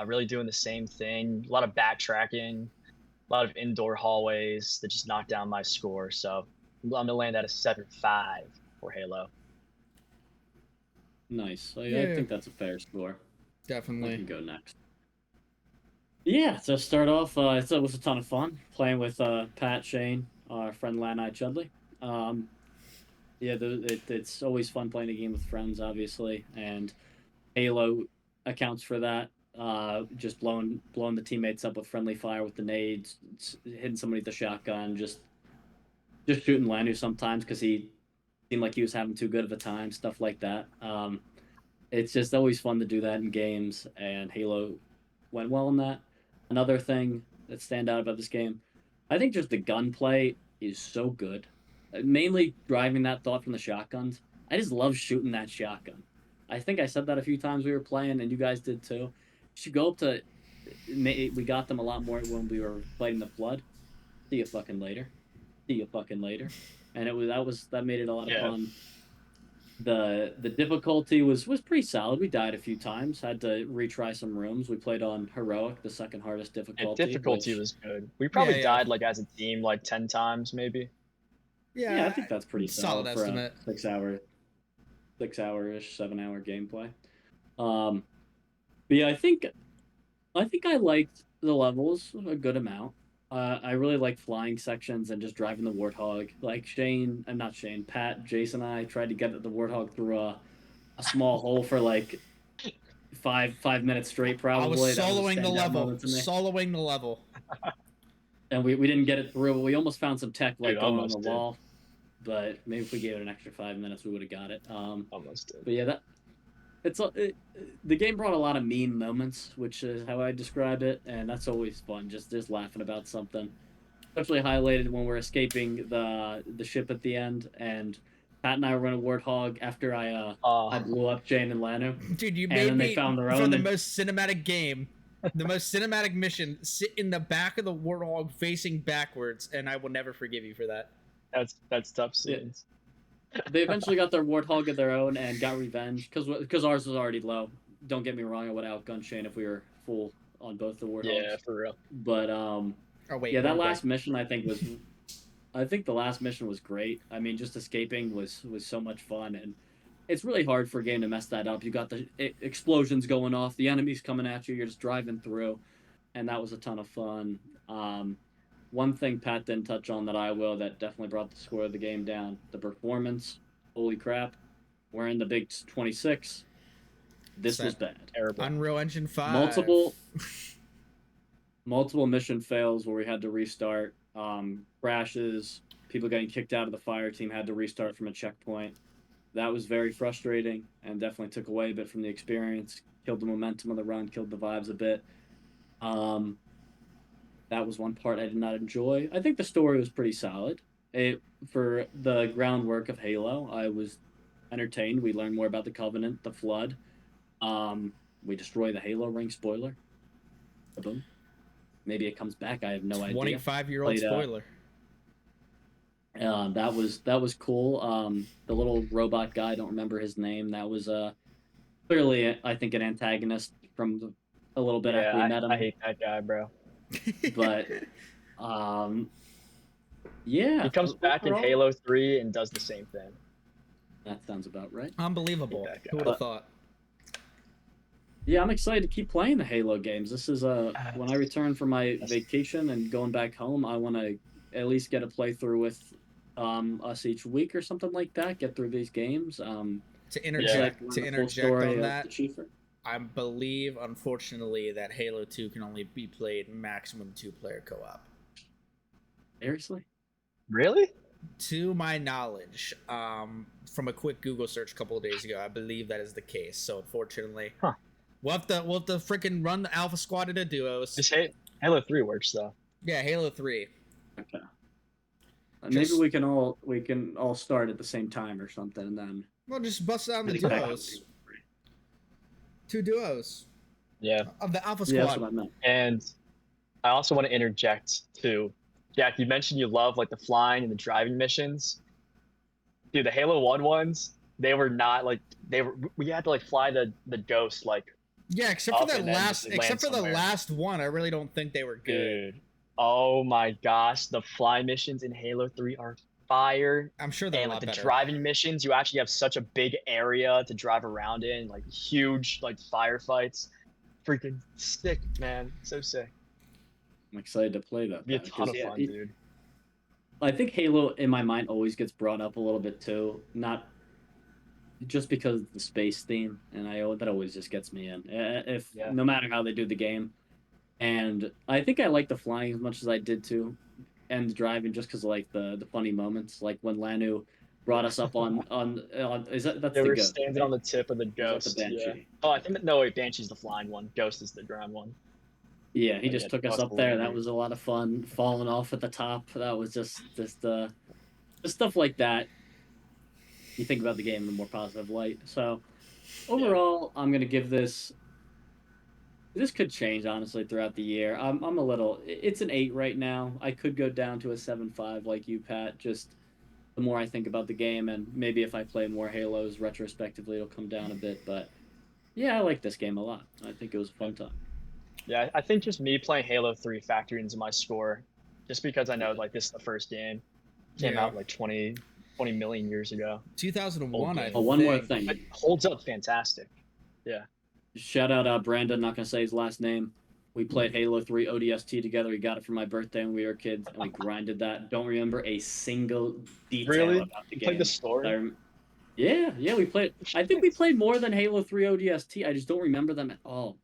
Really doing the same thing. A lot of backtracking, a lot of indoor hallways that just knocked down my score. So I'm gonna land at a 7.5 for Halo. Nice. Yeah. I think that's a fair score. Definitely. I can go next. Yeah, to start off, it was a ton of fun playing with Pat, Shane, our friend Lanai Chudley. Yeah, it's always fun playing a game with friends, obviously, and Halo accounts for that. Just blowing the teammates up with friendly fire with the nades, hitting somebody with the shotgun, just shooting Lanu sometimes because he seemed like he was having too good of a time, stuff like that. It's just always fun to do that in games, and Halo went well in that. Another thing that stand out about this game, I think just the gunplay is so good. Mainly driving that thought from the shotguns. I just love shooting that shotgun. I think I said that a few times we were playing, and you guys did too. You should go up to. We got them a lot more when we were fighting the flood. See you fucking later. See you fucking later. And that made it a lot of fun. The difficulty was pretty solid. We died a few times. Had to retry some rooms. We played on heroic, the second hardest difficulty. Difficulty was good. We probably died like as a team like 10 times maybe. Yeah, I think that's pretty solid for estimate. A 6-hour-ish, 7-hour gameplay. But yeah, I think I liked the levels a good amount. I really like flying sections and just driving the Warthog. Like Pat, Jason, and I tried to get the Warthog through a small hole for like five minutes straight. Probably. I was soloing the level. And we didn't get it through. We almost found some tech going on the wall. But maybe if we gave it an extra 5 minutes, we would have got it. Almost did. But yeah, the game brought a lot of mean moments, which is how I describe it, and that's always fun. Just laughing about something. Especially highlighted when we're escaping the ship at the end, and Pat and I were in a Warthog after I blew up Jane and Lanu. Dude, you made me for the most cinematic game. The most cinematic mission, sit in the back of the Warthog facing backwards, and I will never forgive you for that. That's tough scenes. They eventually got their Warthog of their own and got revenge because ours was already low. Don't get me wrong, I would have outgunned Shane if we were full on both the Warthogs. Yeah, for real. But that last mission I think the last mission was great. I mean, just escaping was so much fun, and it's really hard for a game to mess that up. You got the explosions going off, the enemies coming at you, you're just driving through, and that was a ton of fun. One thing Pat didn't touch on that definitely brought the score of the game down. The performance. Holy crap. We're in the big 26. This was bad. Terrible. Unreal Engine 5. Multiple mission fails where we had to restart. Crashes. People getting kicked out of the fire team had to restart from a checkpoint. That was very frustrating and definitely took away a bit from the experience. Killed the momentum of the run, killed the vibes a bit. That was one part I did not enjoy. I think the story was pretty solid. For the groundwork of Halo, I was entertained. We learned more about the Covenant, the Flood. We destroy the Halo ring. Spoiler. Boom. Maybe it comes back. I have no idea. 25-year-old spoiler. That was cool. The little robot guy, I don't remember his name. That was clearly, I think, an antagonist from a little bit after we met him. I hate that guy, bro. But yeah, he comes back in Halo 3 and does the same thing. That sounds about right. Unbelievable. Who would have thought? Yeah, I'm excited to keep playing the Halo games. This is when I return from my vacation and going back home, I want to at least get a playthrough with us each week or something like that. Get through these games. To interject on that, I believe, unfortunately, that Halo 2 can only be played maximum 2-player co-op. Seriously? Really? To my knowledge, from a quick Google search a couple of days ago, I believe that is the case. So, unfortunately, We'll have to freaking run the Alpha Squad into duos. Just Halo 3 works though. Yeah, Halo 3. Okay. Maybe we can all start at the same time or something, and then we'll just bust out the duos. 2 duos. Yeah. Of the Alpha Squad. Yeah, that's what I meant. And I also want to interject too. Jack, you mentioned you love like the flying and the driving missions. Dude, the Halo 1 ones, they were not like we had to like fly the ghost like. Yeah, except for the last one, I really don't think they were good. Dude. Oh my gosh, the fly missions in Halo 3 are fire. I'm sure they're a lot better. The driving missions, you actually have such a big area to drive around in, like huge like firefights. Freaking sick, man. So sick. I'm excited to play that. Be a ton of fun, dude. I think Halo, in my mind, always gets brought up a little bit too. Not just because of the space theme, and that always just gets me in. No matter how they do the game, and I think I like the flying as much as I did too, and the driving just because like the funny moments, like when Lanu brought us up on that's the Ghost. They were standing on the tip of the Ghost. The Banshee. Yeah. Oh, I think Banshee's the flying one. Ghost is the ground one. Yeah, he just took us up there. That was a lot of fun. Falling off at the top. That was just stuff like that. You think about the game in a more positive light. So overall, I'm gonna give this. This could change honestly throughout the year. I'm a little. It's an 8 right now. I could go down to a 7.5 like you, Pat. Just the more I think about the game, and maybe if I play more Halos retrospectively, it'll come down a bit. But yeah, I like this game a lot. I think it was a fun time. Yeah, I think just me playing Halo 3 factored into my score, just because I know like this is the first game. Came out like 20 million years ago. 2001. One more thing. It holds up fantastic. Yeah. Shout out Brandon. Not gonna say his last name. We played Halo 3 ODST together. We got it for my birthday when we were kids, and we grinded that. Don't remember a single detail about the game. Played the story? Yeah, we played. I think we played more than Halo 3 ODST. I just don't remember them at all.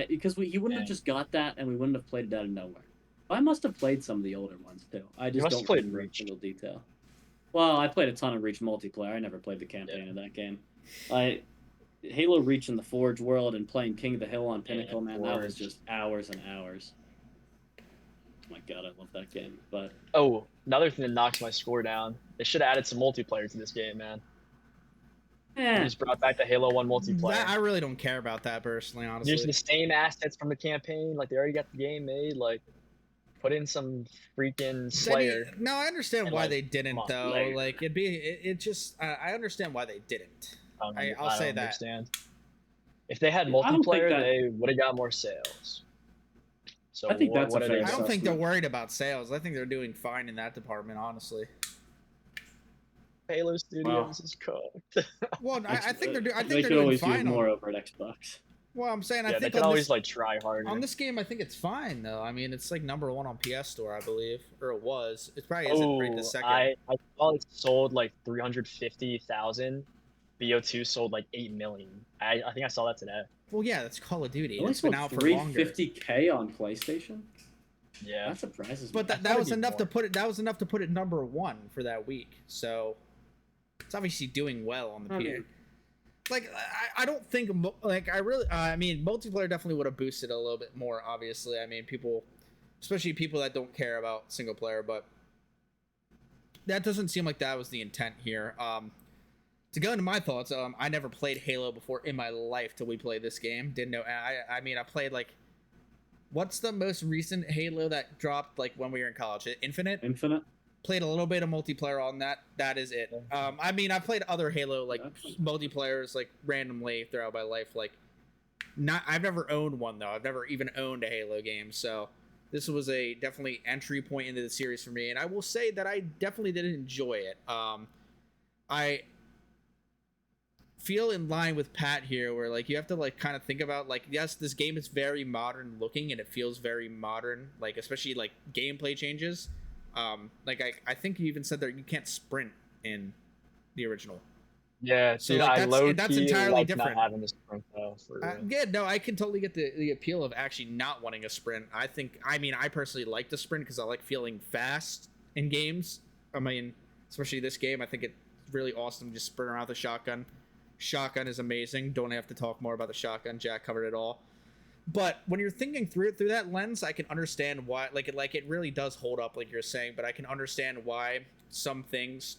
Because he wouldn't have just got that, and we wouldn't have played it out of nowhere. I must have played some of the older ones too. I just don't remember a single detail. Well, I played a ton of Reach multiplayer. I never played the campaign of that game. Halo Reach in the Forge world and playing King of the Hill on Pinnacle, man, that was just hours and hours. Oh my god, I love that game. But another thing that knocks my score down. They should have added some multiplayer to this game, man. They just brought back the Halo 1 multiplayer. I really don't care about that personally, honestly. Using the same assets from the campaign, like they already got the game made, like put in some freaking Slayer. No, I understand why they didn't though. Slayer. Like I understand why they didn't. I'll say that. Understand. If they had multiplayer, they would have got more sales. So I think I don't think they're worried about sales. I think they're doing fine in that department, honestly. Halo Studios is cooked. Well, I think they're doing. I think they they're could doing always fine use more over at Xbox. Well, I'm saying I think they can always like try harder. On this game, I think it's fine though. I mean, it's like #1 on PS Store, I believe, or it was. It probably isn't right this second. I saw it sold like 350,000. BO2 sold like 8 million. I think I saw that today. Well, yeah, that's Call of Duty. It's been out for longer. 350K on PlayStation. Yeah, that surprises me. But that was enough to put it. That was enough to put it #1 for that week. So it's obviously doing well on the PS. Like I don't think like I mean multiplayer definitely would have boosted a little bit more. Obviously, I mean people, especially people that don't care about single player, but that doesn't seem like that was the intent here. To go into my thoughts, I never played Halo before in my life till we played this game. Didn't know. I mean, I played like, what's the most recent Halo that dropped like when we were in college? Infinite. Played a little bit of multiplayer on that. That is it. I mean, I played other Halo like multiplayers like randomly throughout my life. Like, I've never owned one though. I've never even owned a Halo game. So this was a definitely entry point into the series for me, and I will say that I definitely did enjoy it. I feel in line with Pat here, where like you have to like kind of think about like, yes, this game is very modern looking and it feels very modern, like especially like gameplay changes. Like I think you even said that you can't sprint in the original. Yeah, so dude, like, that's entirely different. Not having a sprint though. Yeah, no, I can totally get the appeal of actually not wanting a sprint. I personally like the sprint because I like feeling fast in games. I mean, especially this game, I think it's really awesome to just sprint around with a shotgun. Shotgun is amazing. Don't have to talk more about the shotgun. Jack covered it all. But when you're thinking through it through that lens, I can understand why, like it really does hold up, like you're saying. But I can understand why some things,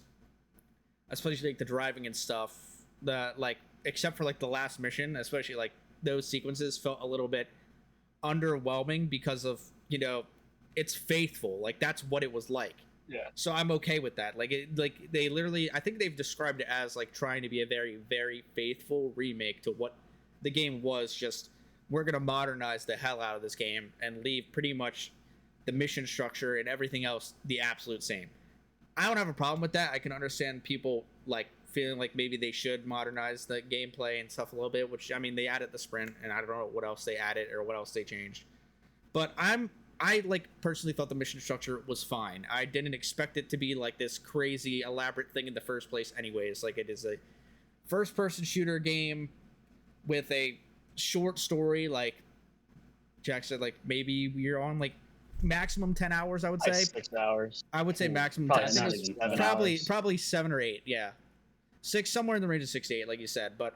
especially like the driving and stuff, that like except for like the last mission, especially like those sequences felt a little bit underwhelming because of it's faithful. Like that's what it was like. Yeah. So I'm okay with that. Like they literally, I think they've described it as like trying to be a very, very faithful remake to what the game was. Just we're gonna modernize the hell out of this game and leave pretty much the mission structure and everything else the absolute same. I don't have a problem with that. I can understand people like feeling like maybe they should modernize the gameplay and stuff a little bit, which I mean they added the sprint and I don't know what else they added or what else they changed. But I like personally thought the mission structure was fine. I didn't expect it to be like this crazy elaborate thing in the first place anyways. Like it is a first person shooter game with a short story, like Jack said, like maybe you're on like maximum 10 hours, I would say. 6 hours. I would say maximum Probably 10. Probably 7 or 8, yeah. 6, somewhere in the range of 6 to 8, like you said. But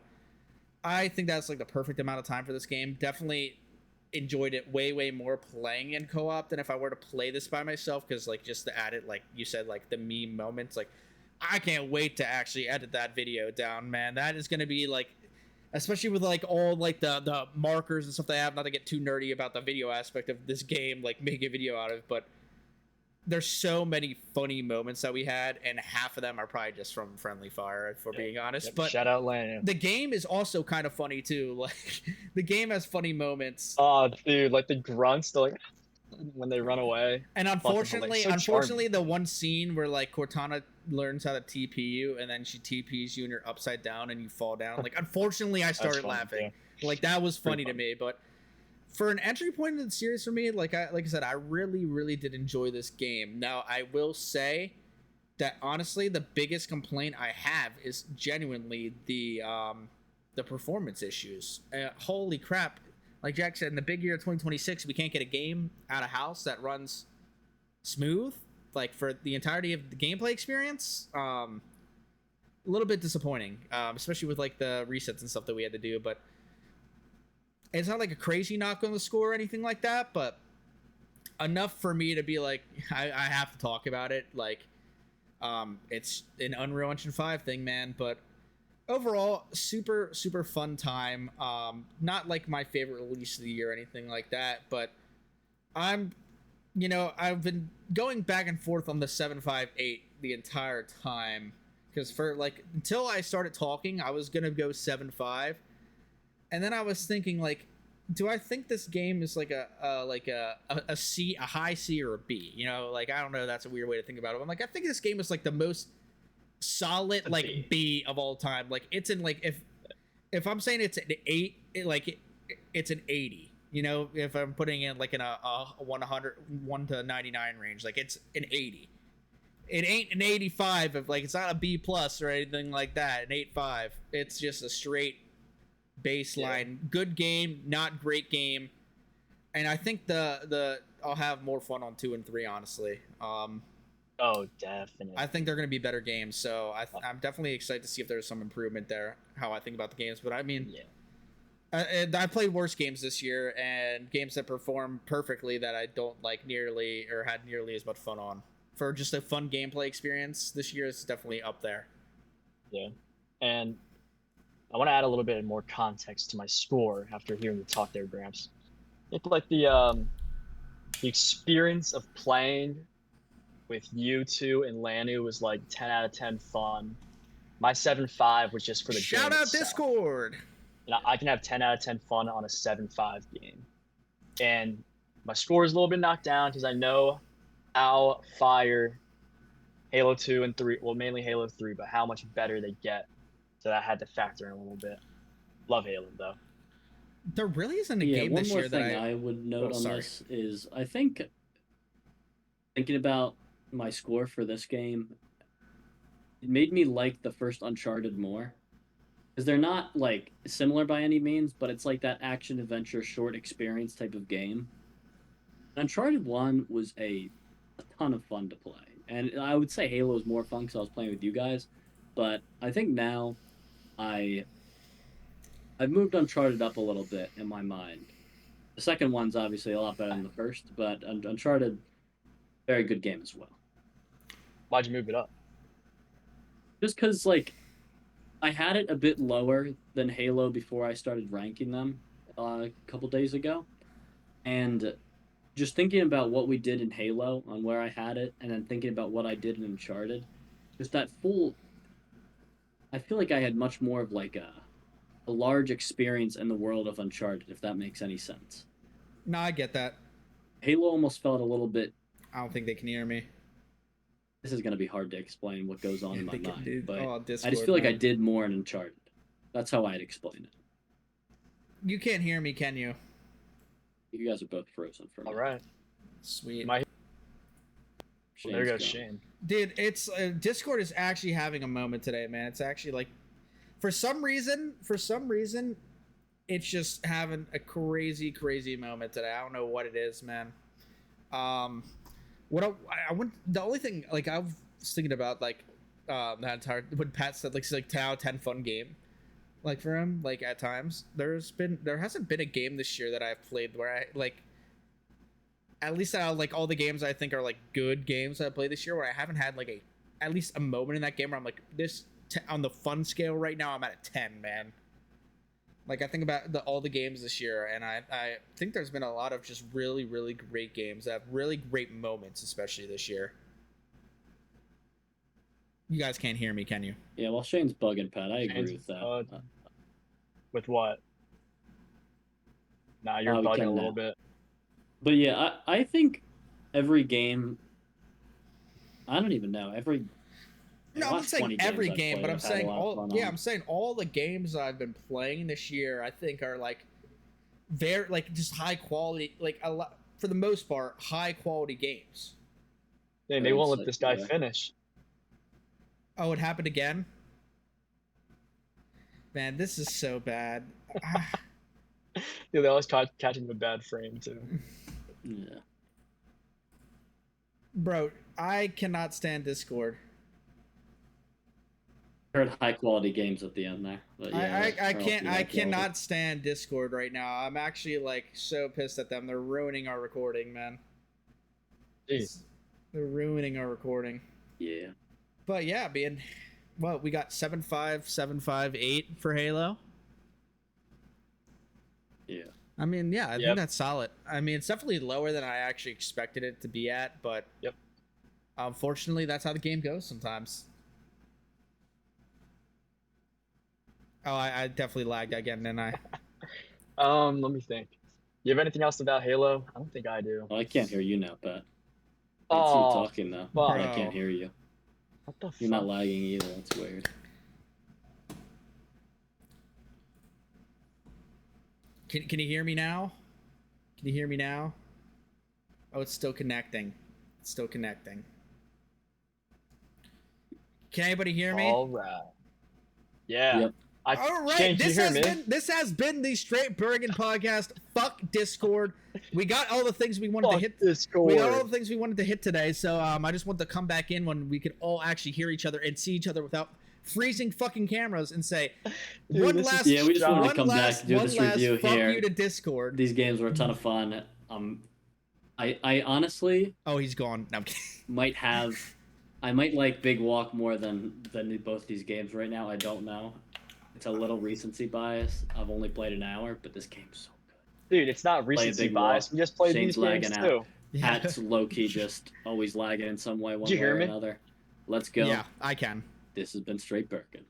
I think that's like the perfect amount of time for this game. Definitely enjoyed it way more playing in co-op than if I were to play this by myself, because like just to add it, like you said, like the meme moments, like I can't wait to actually edit that video down, man. That is going to be like, especially with like all like the markers and stuff they have, not to get too nerdy about the video aspect of this game, like make a video out of it, but there's so many funny moments that we had, and half of them are probably just from Friendly Fire, if we're being honest. Yep. But Shout out Landon. The game is also kind of funny too. Like the game has funny moments. Oh, dude, like the grunts, like when they run away. And unfortunately, the one scene where like Cortana learns how to TP you, and then she TPs you and you're upside down and you fall down. Like unfortunately, I started laughing. Yeah. Like that was funny to me, but. For an entry point into the series for me, like I said, I really did enjoy this game. Now, I will say that honestly, the biggest complaint I have is genuinely the performance issues. Holy crap! Like Jack said, in the big year of 2026, we can't get a game out of house that runs smooth, like for the entirety of the gameplay experience. A little bit disappointing, especially with like the resets and stuff that we had to do, but. It's not like a crazy knock on the score or anything like that, but enough for me to be like, I have to talk about it. Like, it's an Unreal Engine 5 thing, man. But overall, super fun time. Not like my favorite release of the year or anything like that, but I've been going back and forth on the 758 the entire time, because for like until I started talking, I was gonna go 7.5. And then I was thinking, like, do I think this game is like a C, a high C or a B? Like I don't know. That's a weird way to think about it. I'm like, I think this game is like the most solid like B of all time. Like it's in like if I'm saying it's an 8, it's an 80. If I'm putting in like in a 1 to 99 range, like it's an 80. It ain't an 85 if like it's not a B plus or anything like that. An 8.5. It's just a straight baseline, good game, not great game, and I think the I'll have more fun on 2 and 3, honestly. Oh, definitely. I think they're going to be better games, so I'm definitely excited to see if there's some improvement there. How I think about the games, but I mean, I played worse games this year and games that perform perfectly that I don't like nearly or had nearly as much fun on. For just a fun gameplay experience, this year is definitely up there. Yeah, and. I want to add a little bit more context to my score after hearing you talk there, Gramps. It's like the experience of playing with you two and Lanu was like 10 out of 10 fun. My 7.5 was just for the shout game out itself. Discord. And I can have 10 out of 10 fun on a 7.5 game. And my score is a little bit knocked down because I know how fire Halo 2 and 3, well, mainly Halo 3, but how much better they get. So that had to factor in a little bit. Love Halo though. There really isn't a game this year that I would note on this is I think thinking about my score for this game, it made me like the first Uncharted more. Because they're not like similar by any means, but it's like that action adventure short experience type of game. Uncharted 1 was a ton of fun to play. And I would say Halo is more fun because I was playing with you guys. But I think now I've moved Uncharted up a little bit in my mind. The second one's obviously a lot better than the first, but Uncharted, very good game as well. Why'd you move it up? Just because, like, I had it a bit lower than Halo before I started ranking them a couple days ago. And just thinking about what we did in Halo on where I had it, and then thinking about what I did in Uncharted, just that full... I feel like I had much more of, like, a large experience in the world of Uncharted, if that makes any sense. No, I get that. Halo almost felt a little bit... I don't think they can hear me. This is going to be hard to explain what goes on in my mind, but Discord, I just feel like I did more in Uncharted. That's how I'd explain it. You can't hear me, can you? You guys are both frozen for me. All right. Sweet. Well, there goes Shane. Dude, it's Discord is actually having a moment today, man. It's actually like, for some reason, it's just having a crazy moment today. I don't know what it is, man. What I want, the only thing, like, I was thinking about, like, that entire, when Pat said, like, 10 out of 10 fun game, like, for him, like, at times, there hasn't been a game this year that I've played where I, like, at least out of, like, all the games I think are, like, good games I played this year, where I haven't had, like, at least a moment in that game where I'm like, on the fun scale right now, I'm at a 10, man. Like, I think about all the games this year, and I think there's been a lot of just really great games that have really great moments, especially this year. You guys can't hear me, can you? Yeah, well, Shane's bugging, Pat. I agree with that. With what? Nah, you're bugging a little bit. But yeah, I think every game... I don't even know. No, I'm not saying every game, but I'm saying all. Yeah, I'm saying all the games I've been playing this year, I think, are like very, like, just high quality, like, a lot, for the most part, high quality games. They won't let this guy finish. Oh, it happened again? Man, this is so bad. Yeah, they always catch him in a bad frame too. Yeah. Bro, I cannot stand Discord. Heard high quality games at the end there. But yeah, I cannot stand Discord right now. I'm actually, like, so pissed at them. They're ruining our recording, man. Jeez. They're ruining our recording. Yeah. But yeah, being, what, we got 7.5, 7.58 for Halo. Yeah. I mean, yeah, I think that's solid. I mean, it's definitely lower than I actually expected it to be at, but unfortunately, that's how the game goes sometimes. Oh, I definitely lagged again, didn't I? Let me think. You have anything else about Halo? I don't think I do. Well, I can't hear you now, Pat. I see you talking now, but I can't hear you. What the fuck? You're not lagging either. That's weird. Can you hear me now? Can you hear me now? Oh, it's still connecting. It's still connecting. Can anybody hear me? All right. Yeah. Yep. All right, this has been the Straight Burgin podcast. Fuck Discord. We got all the things we wanted to hit. Discord. We got all the things we wanted to hit today. So I just want to come back in when we could all actually hear each other and see each other without freezing fucking cameras and say, Dude, one last. Yeah, we just wanted to come back to do this review fuck here. You to Discord. These games were a ton of fun. I honestly. Oh, he's gone. No, I'm kidding. I might like Big Walk more than both these games right now. I don't know. It's a little recency bias. I've only played an hour, but this game's so good. Dude, it's not recency bias. We just played Shane's these games lagging too. out. Pat's low-key just always lagging in some way, one way or another. Let's go. Yeah, I can. This has been Straight Burgin.